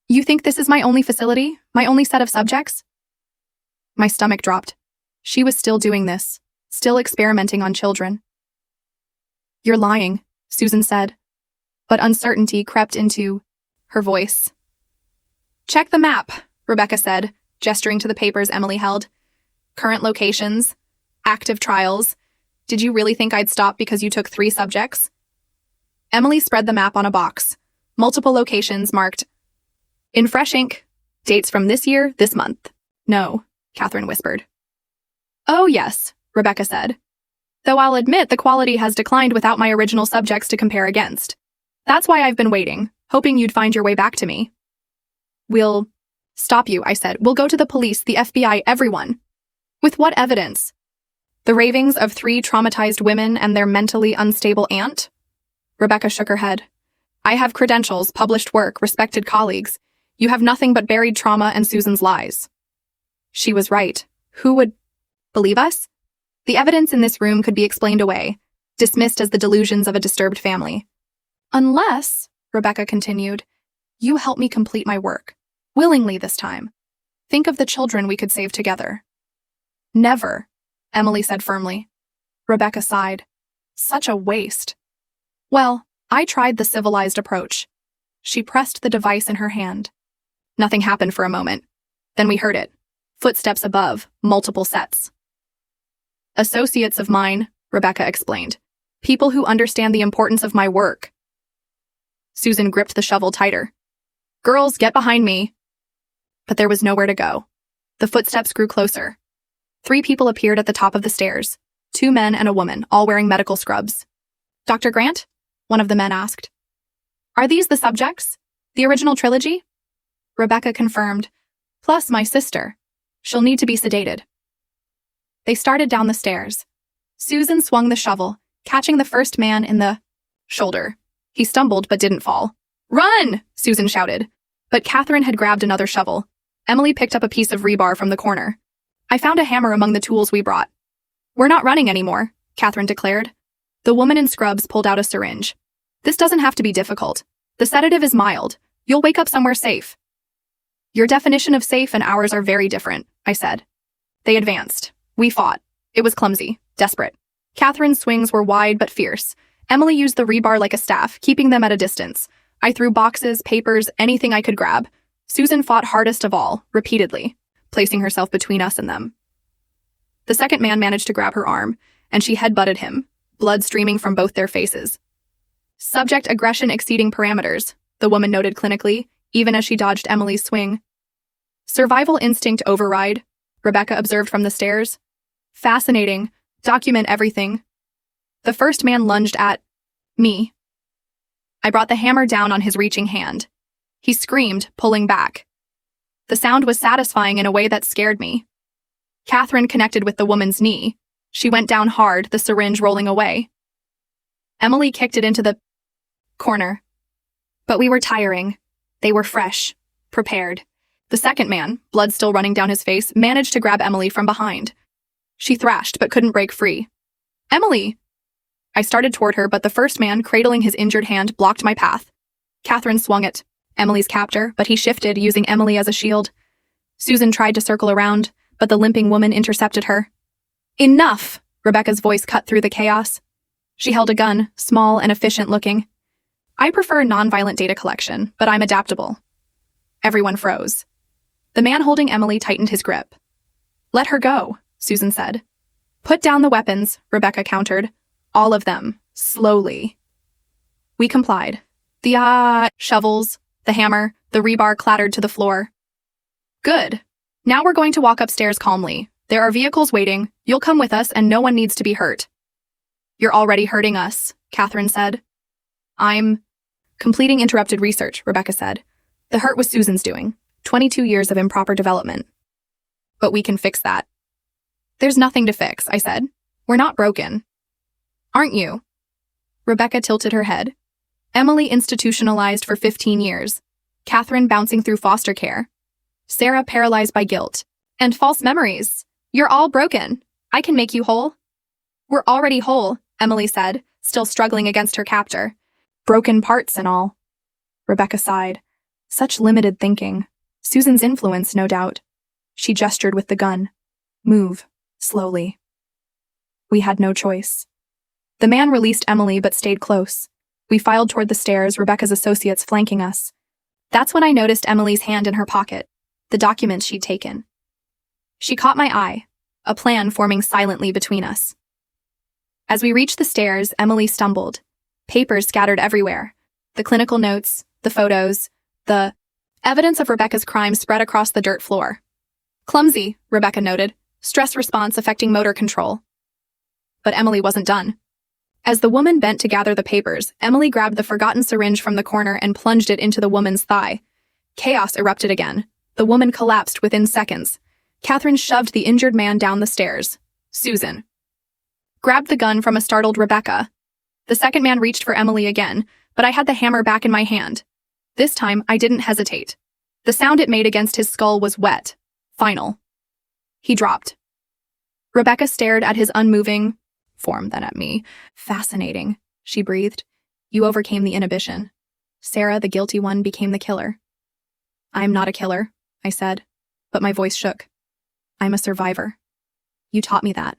You think this is my only facility? My only set of subjects? My stomach dropped. She was still doing this. Still experimenting on children. You're lying, Susan said. But uncertainty crept into her voice. Check the map, Rebecca said, gesturing to the papers Emily held. Current locations. Active trials. Did you really think I'd stop because you took 3 subjects? Emily spread the map on a box. Multiple locations marked. In fresh ink. Dates from this year, this month. No, Catherine whispered. Oh yes, Rebecca said. Though I'll admit the quality has declined without my original subjects to compare against. That's why I've been waiting, hoping you'd find your way back to me. We'll stop you, I said. We'll go to the police, the FBI, everyone. With what evidence? The ravings of 3 traumatized women and their mentally unstable aunt? Rebecca shook her head. I have credentials, published work, respected colleagues. You have nothing but buried trauma and Susan's lies. She was right. Who would believe us? The evidence in this room could be explained away, dismissed as the delusions of a disturbed family. Unless, Rebecca continued, you help me complete my work. Willingly this time. Think of the children we could save together. Never, Emily said firmly. Rebecca sighed. Such a waste. Well, I tried the civilized approach. She pressed the device in her hand. Nothing happened for a moment. Then we heard it. Footsteps above, multiple sets. Associates of mine, Rebecca explained. People who understand the importance of my work. Susan gripped the shovel tighter. Girls, get behind me. But there was nowhere to go. The footsteps grew closer. 3 people appeared at the top of the stairs. 2 men and a woman, all wearing medical scrubs. Dr. Grant? One of the men asked. Are these the subjects? The original trilogy? Rebecca confirmed. Plus my sister. She'll need to be sedated. They started down the stairs. Susan swung the shovel, catching the first man in the shoulder. He stumbled but didn't fall. Run! Susan shouted. But Catherine had grabbed another shovel. Emily picked up a piece of rebar from the corner. I found a hammer among the tools we brought. We're not running anymore, Catherine declared. The woman in scrubs pulled out a syringe. This doesn't have to be difficult. The sedative is mild. You'll wake up somewhere safe. Your definition of safe and ours are very different, I said. They advanced. We fought. It was clumsy, desperate. Catherine's swings were wide but fierce. Emily used the rebar like a staff, keeping them at a distance. I threw boxes, papers, anything I could grab. Susan fought hardest of all, repeatedly, placing herself between us and them. The second man managed to grab her arm, and she headbutted him, blood streaming from both their faces. Subject aggression exceeding parameters, the woman noted clinically, even as she dodged Emily's swing. Survival instinct override, Rebecca observed from the stairs. Fascinating. Document everything. The first man lunged at me. I brought the hammer down on his reaching hand. He screamed, pulling back. The sound was satisfying in a way that scared me. Catherine connected with the woman's knee. She went down hard, the syringe rolling away. Emily kicked it into the corner. But we were tiring. They were fresh, prepared. The second man, blood still running down his face, managed to grab Emily from behind. She thrashed but couldn't break free. "Emily!" I started toward her, but the first man, cradling his injured hand, blocked my path. Catherine swung at Emily's captor, but he shifted, using Emily as a shield. Susan tried to circle around, but the limping woman intercepted her. "Enough!" Rebecca's voice cut through the chaos. She held a gun, small and efficient-looking. "I prefer nonviolent data collection, but I'm adaptable." Everyone froze. The man holding Emily tightened his grip. "Let her go," Susan said. "Put down the weapons," Rebecca countered. "All of them. Slowly." We complied. The shovels, the hammer, the rebar clattered to the floor. "Good. Now we're going to walk upstairs calmly. There are vehicles waiting. You'll come with us and no one needs to be hurt." "You're already hurting us," Catherine said. "I'm completing interrupted research," Rebecca said. "The hurt was Susan's doing. 22 years of improper development. But we can fix that." "There's nothing to fix," I said. "We're not broken." "Aren't you?" Rebecca tilted her head. "Emily institutionalized for 15 years. Catherine bouncing through foster care. Sarah paralyzed by guilt. And false memories. You're all broken. I can make you whole." "We're already whole," Emily said, still struggling against her captor. "Broken parts and all." Rebecca sighed. Such limited thinking. Susan's influence, no doubt. She gestured with the gun. "Move. Slowly." We had no choice. The man released Emily but stayed close. We filed toward the stairs, Rebecca's associates flanking us. That's when I noticed Emily's hand in her pocket, the documents she'd taken. She caught my eye, a plan forming silently between us. As we reached the stairs, Emily stumbled. Papers scattered everywhere. The clinical notes, the photos, the evidence of Rebecca's crime spread across the dirt floor. "Clumsy," Rebecca noted. "Stress response affecting motor control." But Emily wasn't done. As the woman bent to gather the papers, Emily grabbed the forgotten syringe from the corner and plunged it into the woman's thigh. Chaos erupted again. The woman collapsed within seconds. Catherine shoved the injured man down the stairs. Susan grabbed the gun from a startled Rebecca. The second man reached for Emily again, but I had the hammer back in my hand. This time, I didn't hesitate. The sound it made against his skull was wet. Final. He dropped. Rebecca stared at his unmoving form, then at me. "Fascinating," she breathed. "You overcame the inhibition. Sarah, the guilty one, became the killer." "I'm not a killer," I said, but my voice shook. "I'm a survivor. You taught me that."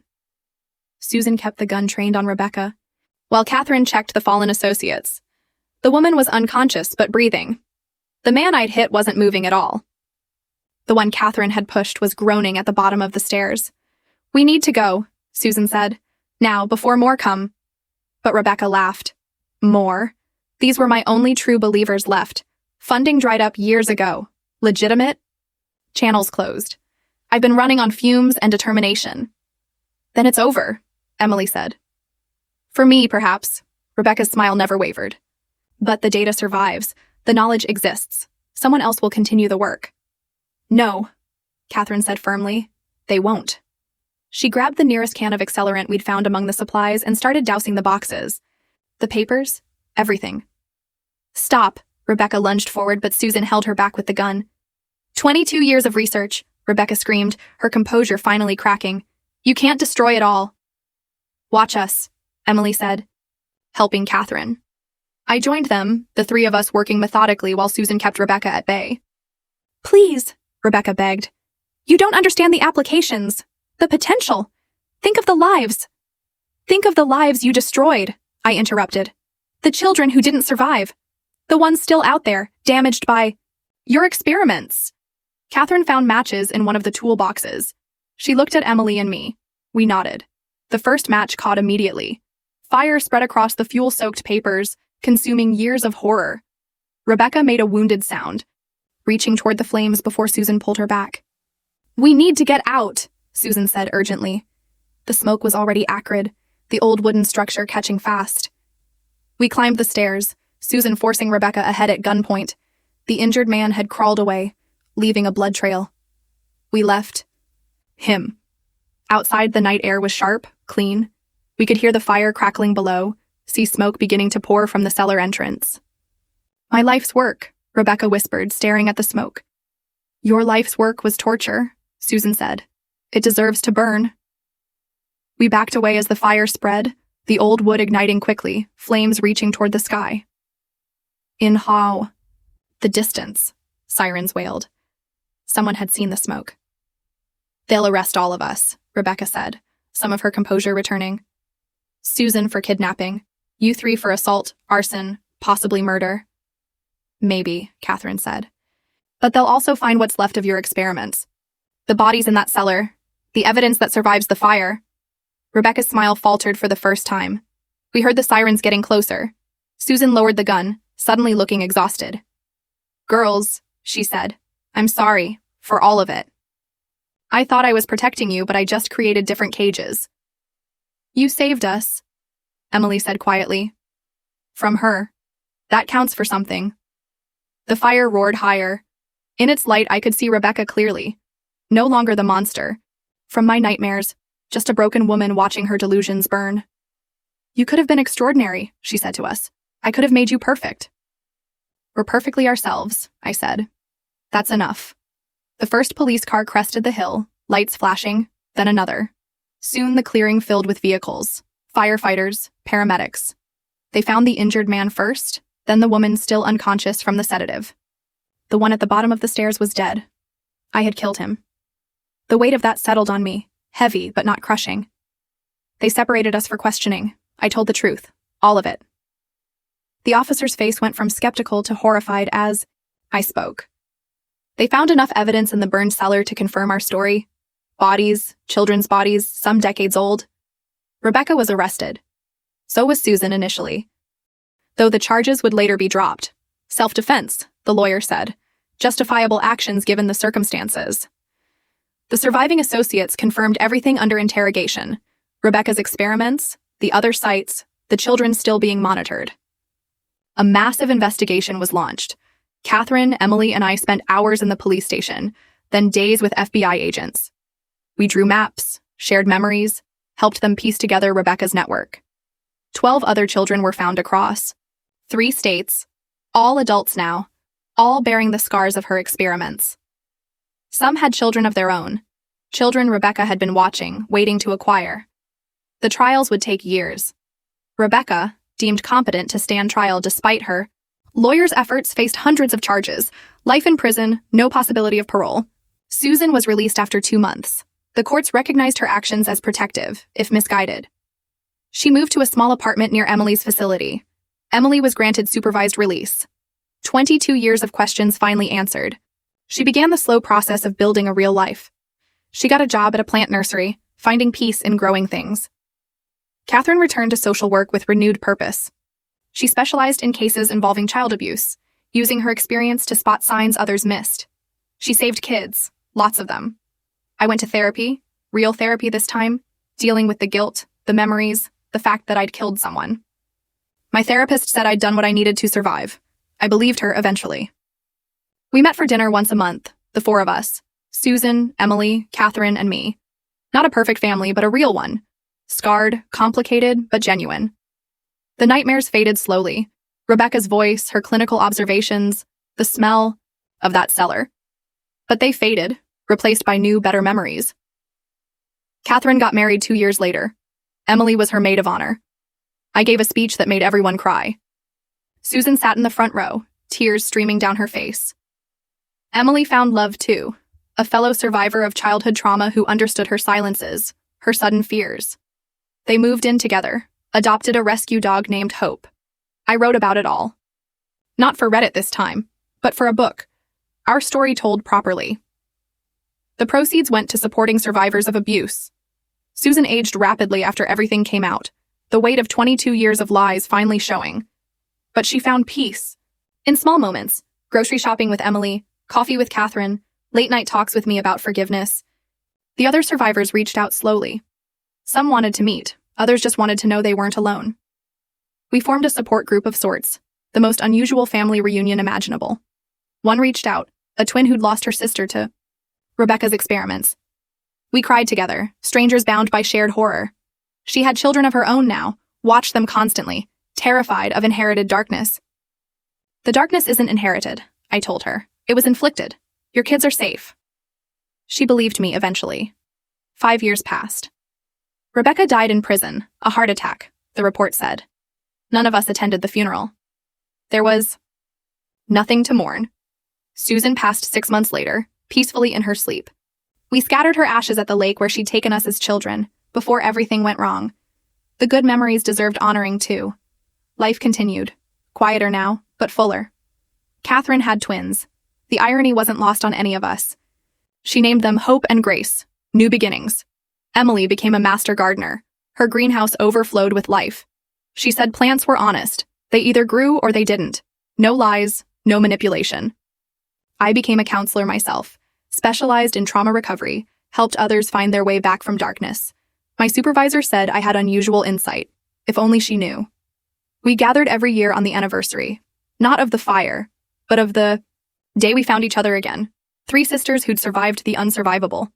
Susan kept the gun trained on Rebecca, while Catherine checked the fallen associates. The woman was unconscious but breathing. The man I'd hit wasn't moving at all. The one Catherine had pushed was groaning at the bottom of the stairs. "We need to go," Susan said. "Now, before more come." But Rebecca laughed. "More? These were my only true believers left. Funding dried up years ago. Legitimate? Channels closed. I've been running on fumes and determination." "Then it's over," Emily said. "For me, perhaps." Rebecca's smile never wavered. "But the data survives. The knowledge exists. Someone else will continue the work." "No," Catherine said firmly. "They won't." She grabbed the nearest can of accelerant we'd found among the supplies and started dousing the boxes. The papers, everything. "Stop," Rebecca lunged forward, but Susan held her back with the gun. 22 years of research," Rebecca screamed, her composure finally cracking. "You can't destroy it all." "Watch us," Emily said, helping Catherine. I joined them, the three of us working methodically while Susan kept Rebecca at bay. "Please," Rebecca begged. "You don't understand the applications. The potential. Think of the lives." "Think of the lives you destroyed," I interrupted. "The children who didn't survive. The ones still out there, damaged by your experiments." Catherine found matches in one of the toolboxes. She looked at Emily and me. We nodded. The first match caught immediately. Fire spread across the fuel-soaked papers, consuming years of horror. Rebecca made a wounded sound, reaching toward the flames before Susan pulled her back. "We need to get out," Susan said urgently. The smoke was already acrid, the old wooden structure catching fast. We climbed the stairs, Susan forcing Rebecca ahead at gunpoint. The injured man had crawled away, leaving a blood trail. We left him. Outside, the night air was sharp, clean. We could hear the fire crackling below, see smoke beginning to pour from the cellar entrance. "My life's work," Rebecca whispered, staring at the smoke. Your life's work was torture, Susan said. It deserves to burn. We backed away as the fire spread, the old wood igniting quickly, flames reaching toward the sky. In how? The distance, sirens wailed. Someone had seen the smoke. They'll arrest all of us, Rebecca said, some of her composure returning. Susan for kidnapping, you three for assault, arson, possibly murder. Maybe, Catherine said. But they'll also find what's left of your experiments. The bodies in that cellar, the evidence that survives the fire. Rebecca's smile faltered for the first time. We heard the sirens getting closer. Susan lowered the gun, suddenly looking exhausted. Girls, she said, I'm sorry, for all of it. I thought I was protecting you, but I just created different cages. You saved us, Emily said quietly. From her. That counts for something. The fire roared higher. In its light, I could see Rebecca clearly. No longer the monster. From my nightmares, just a broken woman watching her delusions burn. You could have been extraordinary, she said to us. I could have made you perfect. We're perfectly ourselves, I said. That's enough. The first police car crested the hill, lights flashing, then another. Soon the clearing filled with vehicles, firefighters, paramedics. They found the injured man first, then the woman still unconscious from the sedative. The one at the bottom of the stairs was dead. I had killed him. The weight of that settled on me, heavy but not crushing. They separated us for questioning. I told the truth, all of it. The officer's face went from skeptical to horrified as I spoke. They found enough evidence in the burned cellar to confirm our story. Bodies, children's bodies, some decades old. Rebecca was arrested. So was Susan initially. Though the charges would later be dropped. Self-defense, the lawyer said. Justifiable actions given the circumstances. The surviving associates confirmed everything under interrogation. Rebecca's experiments, the other sites, the children still being monitored. A massive investigation was launched. Catherine, Emily, and I spent hours in the police station, then days with FBI agents. We drew maps, shared memories, helped them piece together Rebecca's network. 12 other children were found across 3 states, all adults now, all bearing the scars of her experiments. Some had children of their own, children Rebecca had been watching, waiting to acquire. The trials would take years. Rebecca, deemed competent to stand trial despite her lawyers' efforts, faced hundreds of charges, life in prison, no possibility of parole. Susan was released after 2 months. The courts recognized her actions as protective, if misguided. She moved to a small apartment near Emily's facility. Emily was granted supervised release. 22 years of questions finally answered. She began the slow process of building a real life. She got a job at a plant nursery, finding peace in growing things. Catherine returned to social work with renewed purpose. She specialized in cases involving child abuse, using her experience to spot signs others missed. She saved kids, lots of them. I went to therapy, real therapy this time, dealing with the guilt, the memories, the fact that I'd killed someone. My therapist said I'd done what I needed to survive. I believed her eventually. We met for dinner once a month, the 4 of us, Susan, Emily, Catherine, and me. Not a perfect family, but a real one. Scarred, complicated, but genuine. The nightmares faded slowly. Rebecca's voice, her clinical observations, the smell of that cellar. But they faded, replaced by new, better memories. Catherine got married 2 years later. Emily was her maid of honor. I gave a speech that made everyone cry. Susan sat in the front row, tears streaming down her face. Emily found love too, a fellow survivor of childhood trauma who understood her silences, her sudden fears. They moved in together, adopted a rescue dog named Hope. I wrote about it all. Not for Reddit this time, but for a book. Our story told properly. The proceeds went to supporting survivors of abuse. Susan aged rapidly after everything came out, the weight of 22 years of lies finally showing. But she found peace. In small moments, grocery shopping with Emily, coffee with Catherine, late-night talks with me about forgiveness. The other survivors reached out slowly. Some wanted to meet, others just wanted to know they weren't alone. We formed a support group of sorts, the most unusual family reunion imaginable. One reached out, a twin who'd lost her sister to Rebecca's experiments. We cried together, strangers bound by shared horror. She had children of her own now, watched them constantly, terrified of inherited darkness. The darkness isn't inherited, I told her. It was inflicted. Your kids are safe. She believed me eventually. 5 years passed. Rebecca died in prison, a heart attack, the report said. None of us attended the funeral. There was nothing to mourn. Susan passed 6 months later, peacefully in her sleep. We scattered her ashes at the lake where she'd taken us as children, before everything went wrong. The good memories deserved honoring too. Life continued, quieter now, but fuller. Catherine had twins. The irony wasn't lost on any of us. She named them Hope and Grace, new beginnings. Emily became a master gardener. Her greenhouse overflowed with life. She said plants were honest. They either grew or they didn't. No lies, no manipulation. I became a counselor myself, specialized in trauma recovery, helped others find their way back from darkness. My supervisor said I had unusual insight, if only she knew. We gathered every year on the anniversary, not of the fire, but of the day we found each other again. 3 sisters who'd survived the unsurvivable.